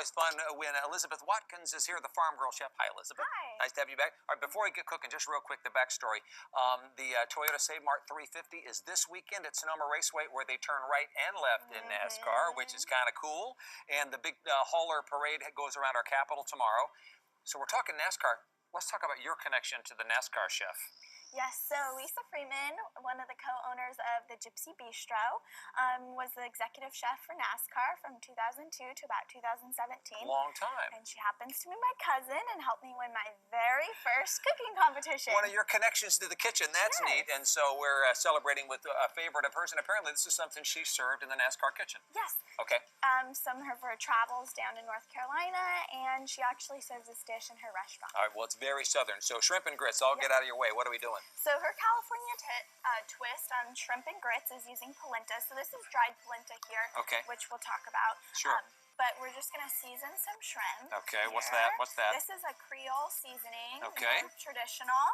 always fun when Elizabeth Watkins is here, the Farm Girl Chef. Hi, Elizabeth. Hi. Nice to have you back. All right, before we get cooking, just real quick, the backstory. The Toyota Save Mart 350 is this weekend at Sonoma Raceway, where they turn right and left in NASCAR, which is kind of cool. And the big hauler parade goes around our capital tomorrow. So we're talking NASCAR. Let's talk about your connection to the NASCAR chef. Yes, so Lisa Freeman, one of the co-owners of the Gypsy Bistro, was the executive chef for NASCAR from 2002 to about 2017. Long time. And she happens to be my cousin and helped me win my very first cooking competition. One of your connections to the kitchen. That's neat. And so we're celebrating with a favorite of hers. And apparently this is something she served in the NASCAR kitchen. Yes. Okay. Some of her travels down to North Carolina, and she actually serves this dish in her restaurant. All right, well, it's very southern. So shrimp and grits, I'll get out of your way. What are we doing? So her California twist on shrimp and grits is using polenta. So this is dried polenta here, which we'll talk about. Sure. But we're just going to season some shrimp. Okay, here. what's that? What's that? This is a Creole seasoning. Okay. Traditional.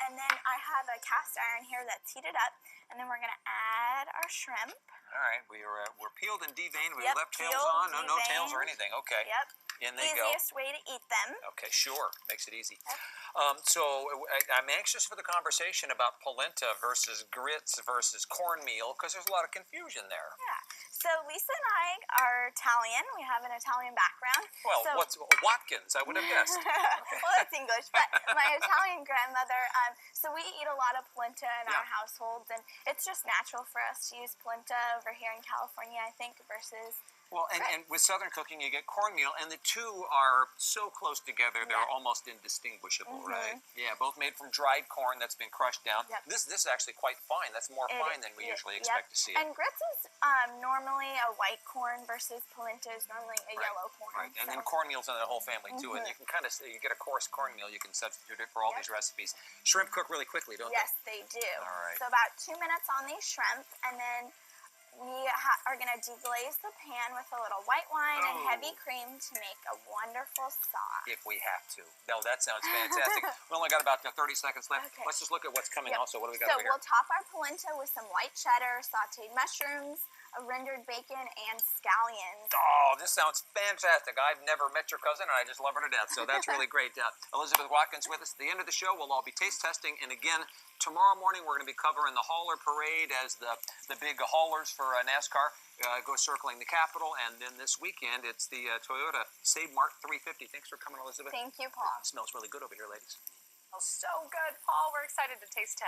And then I have a cast iron here that's heated up. And then we're going to add our shrimp. All right, we're peeled and deveined. We Yep, left tails peeled, on. No tails or deveined. anything. Okay. Yep. In they go. Easiest way to eat them. Okay, sure. Makes it easy. Yep. I'm anxious for the conversation about polenta versus grits versus cornmeal, because there's a lot of confusion there. Yeah. So Lisa and I are Italian. We have an Italian background. Well, what's Watkins? I would have guessed. Well, that's English, but my Italian grandmother. So we eat a lot of polenta in our households, and it's just natural for us to use polenta over here in California, I think, versus. Well, and with Southern cooking, you get cornmeal, and the two are so close together, they're almost indistinguishable, right? Yeah, both made from dried corn that's been crushed down. Yep. This is actually quite fine. That's more fine than we usually expect to see it. And grits is normally a white corn versus polenta is normally a yellow corn. Right, and then cornmeal's in the whole family, too, and you can kind of, you get a coarse cornmeal, you can substitute it for all these recipes. Shrimp cook really quickly, don't they? Yes, they do. All right. So about 2 minutes on these shrimp, and then we are going to deglaze the pan with a little white wine and heavy cream to make a wonderful sauce. If we have to. No, that sounds fantastic. We only got about 30 seconds left. Okay. Let's just look at what's coming also. What do we got over here? So we'll top our polenta with some white cheddar, sauteed mushrooms, a rendered bacon, and scallions. Oh, this sounds fantastic. I've never met your cousin, and I just love her to death, so that's really great. Elizabeth Watkins with us. At the end of the show, we'll all be taste testing, and again, tomorrow morning, we're going to be covering the hauler parade as the big haulers for NASCAR go circling the Capitol, and then this weekend, it's the Toyota Save Mart 350. Thanks for coming, Elizabeth. Thank you, Paul. It smells really good over here, ladies. Smells so good, Paul. We're excited to taste test.